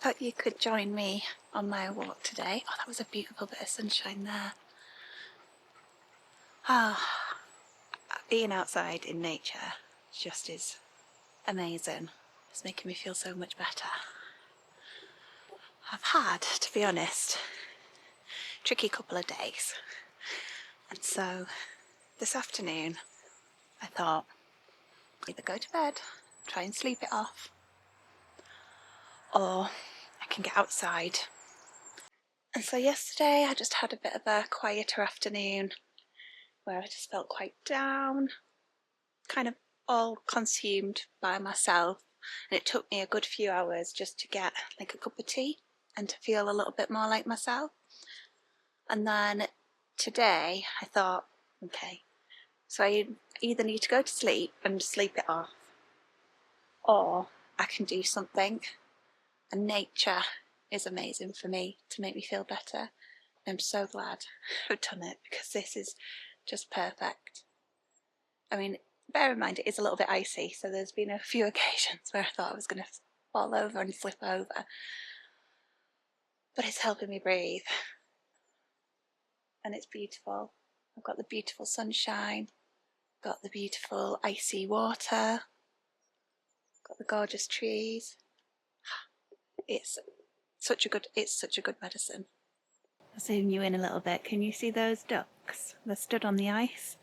thought you could join me on my walk today. Oh, that was a beautiful bit of sunshine there. Being outside in nature just is amazing. It's making me feel so much better. I've had, to be honest, a tricky couple of days. And so this afternoon I thought either go to bed, try and sleep it off, or I can get outside. And so yesterday I just had a bit of a quieter afternoon where I just felt quite down, kind of all consumed by myself, and it took me a good few hours just to get like a cup of tea and to feel a little bit more like myself. And then today I thought, okay, so I either need to go to sleep and sleep it off, or I can do something, and nature is amazing for me to make me feel better. I'm so glad I've done it, because this is just perfect. I mean, bear in mind it is a little bit icy, so there's been a few occasions where I thought I was going to fall over and slip over, but it's helping me breathe, and it's beautiful. I've got the beautiful sunshine, got the beautiful icy water, got the gorgeous trees. It's such a good medicine. I'll zoom you in a little bit. Can you see those ducks? They're stood on the ice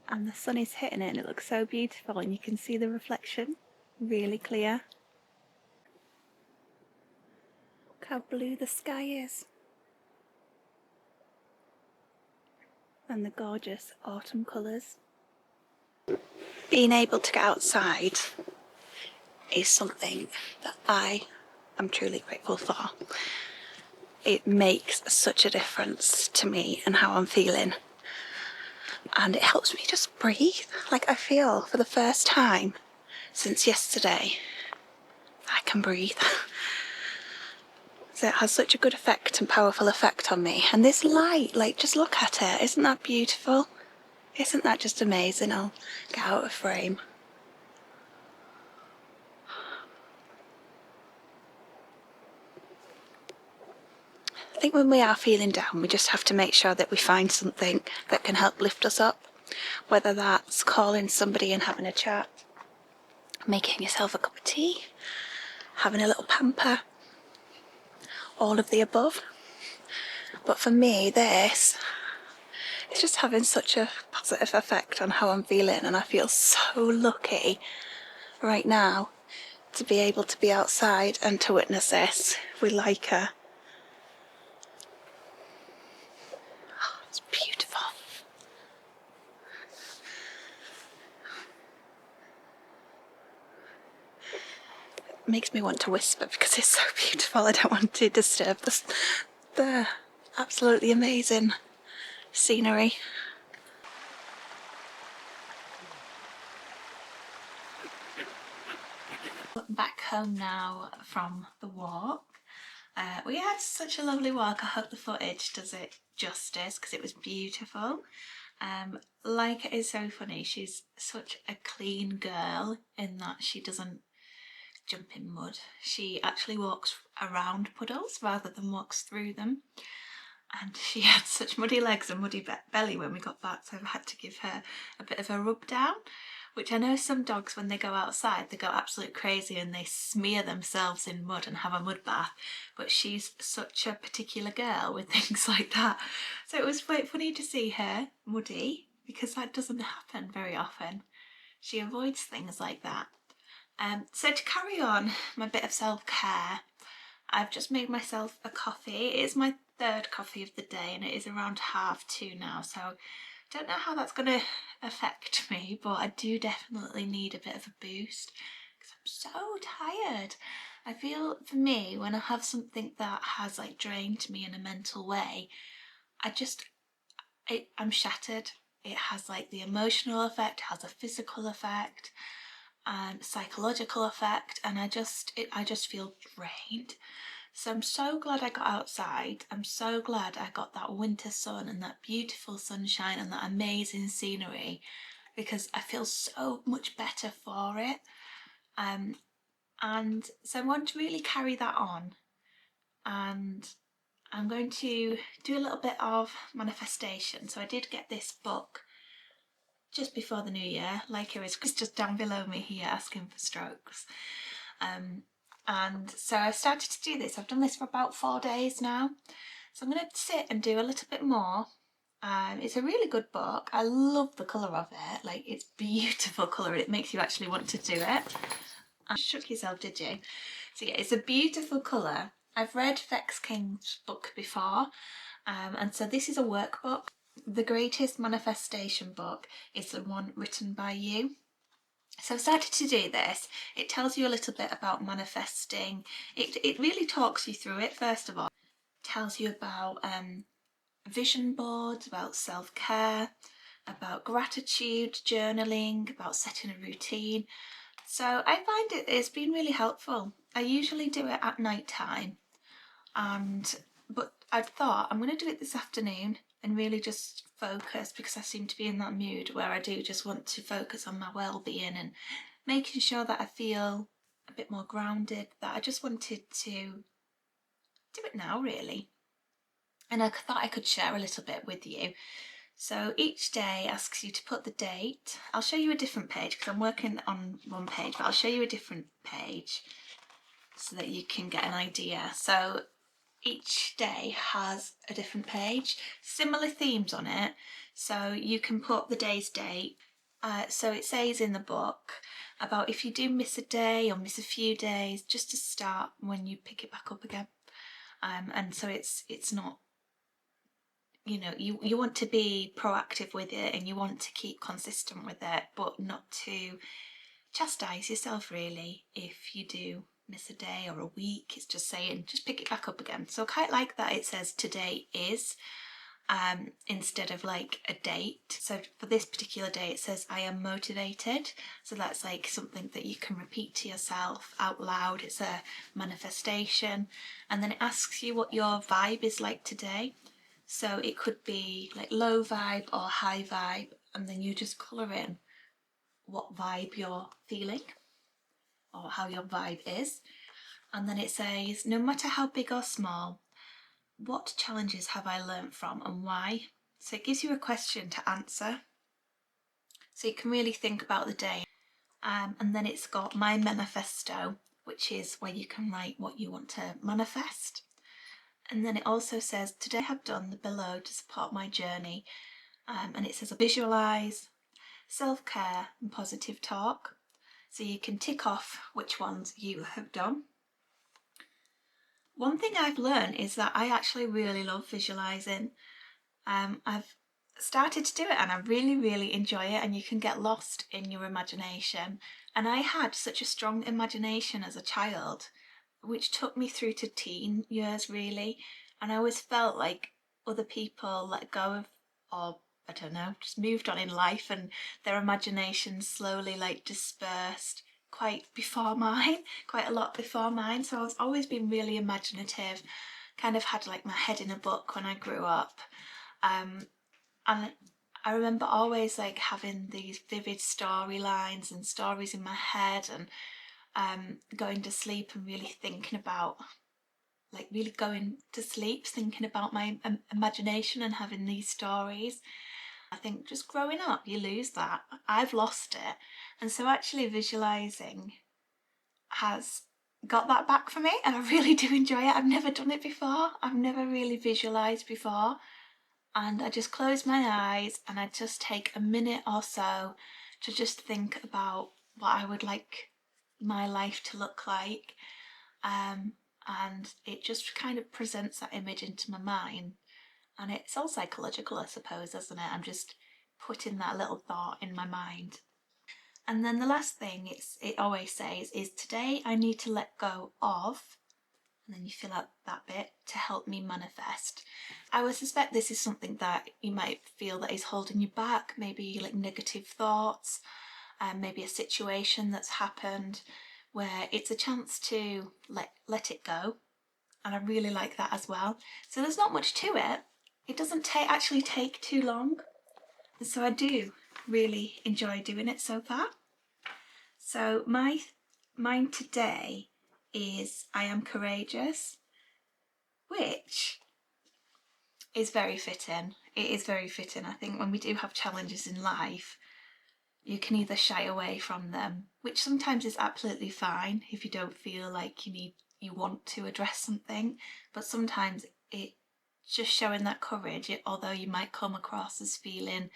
and the sun is hitting it and it looks so beautiful, and you can see the reflection really clear. Look how blue the sky is, and the gorgeous autumn colours. Being able to get outside is something that I am truly grateful for. It makes such a difference to me and how I'm feeling, and it helps me just breathe. Like, I feel for the first time since yesterday I can breathe. So it has such a good effect and powerful effect on me. And this light, like, just look at it, isn't that beautiful? Isn't that just amazing? I'll get out of frame. I think when we are feeling down, we just have to make sure that we find something that can help lift us up, whether that's calling somebody and having a chat, making yourself a cup of tea, having a little pamper, all of the above. But for me, this is just having such a positive effect on how I'm feeling, and I feel so lucky right now to be able to be outside and to witness this with Leica. Oh, it's beautiful. It makes me want to whisper because it's so beautiful. I don't want to disturb the absolutely amazing scenery. Back home now from the walk. We had such a lovely walk. I hope the footage does it justice because it was beautiful. Leica is so funny. She's such a clean girl in that she doesn't jump in mud. She actually walks around puddles rather than walks through them. And she had such muddy legs and muddy belly when we got back, so I had to give her a bit of a rub down, which I know some dogs, when they go outside, they go absolute crazy and they smear themselves in mud and have a mud bath, but she's such a particular girl with things like that. So it was quite funny to see her muddy, because that doesn't happen very often. She avoids things like that. So to carry on my bit of self-care, I've just made myself a coffee. It's my third coffee of the day and it is around 2:30 now, so I don't know how that's going to affect me, but I do definitely need a bit of a boost because I'm so tired. I feel, for me, when I have something that has like drained me in a mental way, I'm shattered. It has like the emotional effect, it has a physical effect and psychological effect, and I just feel drained. So I'm so glad I got outside. I'm so glad I got that winter sun and that beautiful sunshine and that amazing scenery, because I feel so much better for it. And so I want to really carry that on, and I'm going to do a little bit of manifestation. So I did get this book just before the new year. Like, it's just down below me here asking for strokes. And so I started to do this. I've done this for about 4 days now. So I'm going to sit and do a little bit more. It's a really good book. I love the colour of it. Like, it's beautiful colour. It makes you actually want to do it. You shook yourself, did you? So yeah, it's a beautiful colour. I've read Vex King's book before, and so this is a workbook. The Greatest Manifestation book is the one written by you. So I've started to do this. It tells you a little bit about manifesting. It really talks you through it. First of all, it tells you about vision boards, about self-care, about gratitude, journaling, about setting a routine. So I find it's been really helpful. I usually do it at night time, but I thought I'm going to do it this afternoon and really just focus, because I seem to be in that mood where I do just want to focus on my well-being and making sure that I feel a bit more grounded, that I just wanted to do it now really. And I thought I could share a little bit with you. So each day asks you to put the date. I'll show you a different page because I'm working on one page, but I'll show you a different page so that you can get an idea. So each day has a different page, similar themes on it, so you can put the day's date. So it says in the book about if you do miss a day or miss a few days, just to start when you pick it back up again. And so it's not, you know, you want to be proactive with it and you want to keep consistent with it, but not to chastise yourself really if you do miss a day or a week. It's just saying just pick it back up again. So I quite like that it says today is instead of like a date. So for this particular day it says I am motivated, so that's like something that you can repeat to yourself out loud. It's a manifestation, and then it asks you what your vibe is like today. So it could be like low vibe or high vibe, and then you just colour in what vibe you're feeling or how your vibe is. And then it says, no matter how big or small, what challenges have I learnt from and why? So it gives you a question to answer, so you can really think about the day. And then it's got my manifesto, which is where you can write what you want to manifest. And then it also says, today I have done the below to support my journey. And it says visualise, self-care and positive talk. So you can tick off which ones you have done. One thing I've learned is that I actually really love visualising. I've started to do it and I really enjoy it, and you can get lost in your imagination. And I had such a strong imagination as a child, which took me through to teen years really, and I always felt like other people let go of, or I don't know, just moved on in life and their imagination slowly like dispersed quite before mine, quite a lot before mine. So I've always been really imaginative, kind of had like my head in a book when I grew up. And I remember always like having these vivid storylines and stories in my head, and going to sleep and really thinking about, like really going to sleep thinking about my imagination and having these stories. I think just growing up you lose that. I've lost it, and so actually visualising has got that back for me, and I really do enjoy it. I've never done it before. I've never really visualised before, and I just close my eyes and I just take a minute or so to just think about what I would like my life to look like, and it just kind of presents that image into my mind, and it's all psychological I suppose, isn't it? I'm just putting that little thought in my mind. And then the last thing it always says is today I need to let go of, and then you fill out that bit, to help me manifest. I would suspect this is something that you might feel that is holding you back, maybe like negative thoughts, maybe a situation that's happened where it's a chance to let it go. And I really like that as well. So there's not much to it. It doesn't actually take too long. And so I do really enjoy doing it so far. So my mine today is I am courageous, which is very fitting. It is very fitting. I think when we do have challenges in life, you can either shy away from them, which sometimes is absolutely fine if you don't feel like you want to address something, but sometimes it just showing that courage, although you might come across as feeling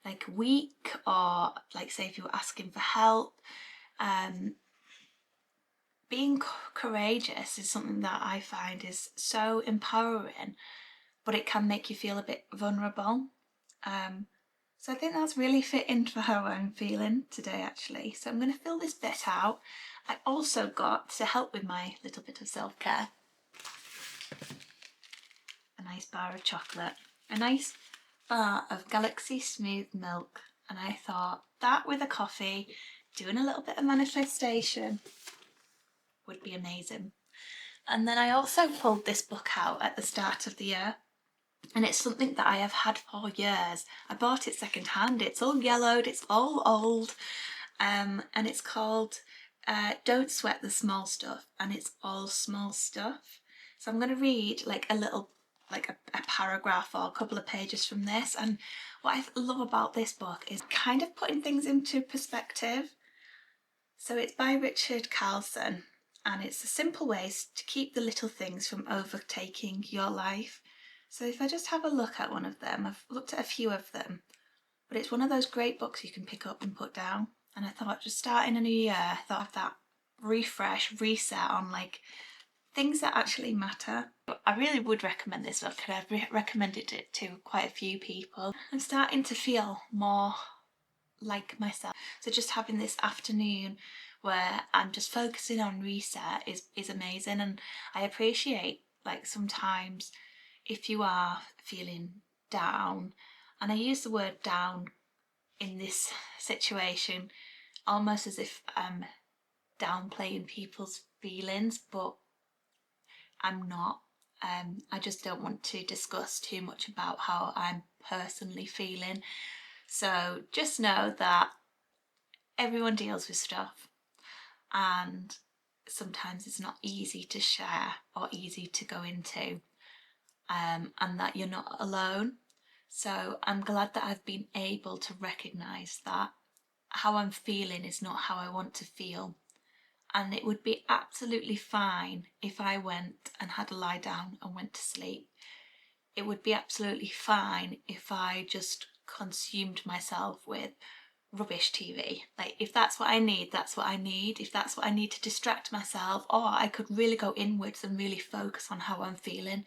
like weak, or like say if you were asking for help, being courageous is something that I find is so empowering, but it can make you feel a bit vulnerable. So I think that's really fitting for how I'm feeling today, actually. So I'm going to fill this bit out. I also got, to help with my little bit of self-care, a nice bar of chocolate, a nice bar of Galaxy Smooth Milk. And I thought that with a coffee, doing a little bit of manifestation would be amazing. And then I also pulled this book out at the start of the year. And it's something that I have had for years. I bought it second hand. It's all yellowed, it's all old. And it's called Don't Sweat the Small Stuff. And it's all small stuff. So I'm going to read like a paragraph or a couple of pages from this. And what I love about this book is kind of putting things into perspective. So it's by Richard Carlson. And it's the simple ways to keep the little things from overtaking your life. So if I just have a look at one of them, I've looked at a few of them, but it's one of those great books you can pick up and put down. And I thought, just starting a new year, I thought of that refresh, reset on like things that actually matter. I really would recommend this book, and I've recommended it to quite a few people. I'm starting to feel more like myself. So just having this afternoon where I'm just focusing on reset is amazing. And I appreciate, like, sometimes if you are feeling down, and I use the word down in this situation almost as if I'm downplaying people's feelings, but I'm not. I just don't want to discuss too much about how I'm personally feeling. So just know that everyone deals with stuff, and sometimes it's not easy to share or easy to go into. And that you're not alone. So I'm glad that I've been able to recognise that how I'm feeling is not how I want to feel. And it would be absolutely fine if I went and had a lie down and went to sleep. It would be absolutely fine if I just consumed myself with rubbish TV. Like, if that's what I need, that's what I need. If that's what I need to distract myself, or I could really go inwards and really focus on how I'm feeling.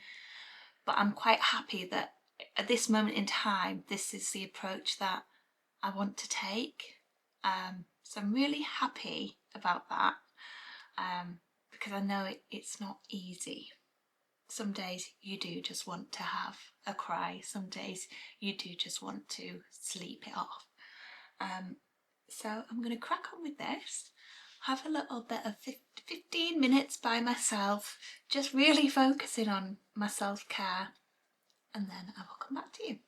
But I'm quite happy that at this moment in time, this is the approach that I want to take. So I'm really happy about that, because I know it's not easy. Some days you do just want to have a cry. Some days you do just want to sleep it off. So I'm going to crack on with this. Have a little bit of 15 minutes by myself, just really focusing on my self-care, and then I will come back to you.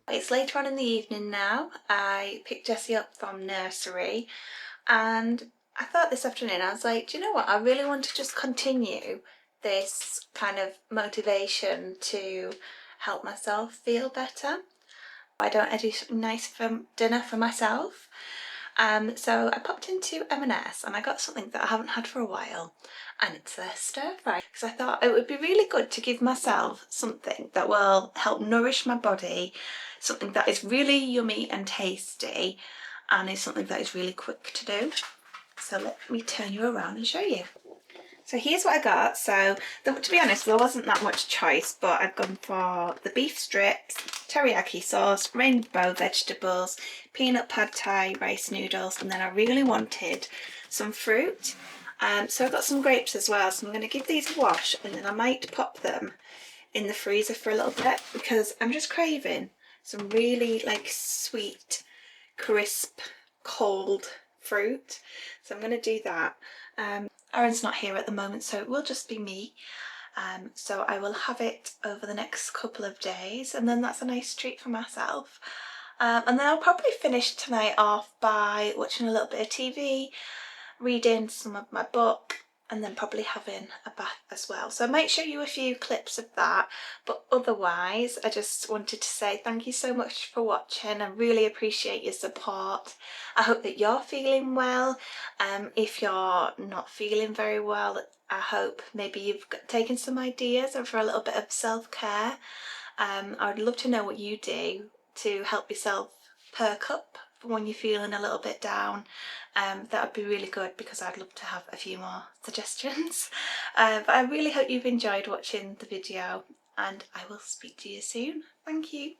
It's later on in the evening now. I picked Jessie up from nursery, and I thought this afternoon, I was like, do you know what? I really want to just continue this kind of motivation to help myself feel better. Why don't I do something nice for dinner for myself? So I popped into M&S and I got something that I haven't had for a while, and it's a stir fry, because I thought it would be really good to give myself something that will help nourish my body, something that is really yummy and tasty, and is something that is really quick to do. So let me turn you around and show you. So here's what I got. So to be honest, there wasn't that much choice, but I've gone for the beef strips, teriyaki sauce, rainbow vegetables, peanut pad thai, rice noodles, and then I really wanted some fruit. So I've got some grapes as well, so I'm going to give these a wash, and then I might pop them in the freezer for a little bit because I'm just craving some really like sweet, crisp, cold fruit. So I'm going to do that. Aaron's not here at the moment, so it will just be me. So I will have it over the next couple of days, and then that's a nice treat for myself. And then I'll probably finish tonight off by watching a little bit of TV, reading some of my book, and then probably having a bath as well. So I might show you a few clips of that, but otherwise I just wanted to say thank you so much for watching. I really appreciate your support. I hope that you're feeling well. If you're not feeling very well, I hope maybe you've taken some ideas for a little bit of self-care. I would love to know what you do to help yourself perk up when you're feeling a little bit down. That would be really good because I'd love to have a few more suggestions. But I really hope you've enjoyed watching the video, and I will speak to you soon. Thank you.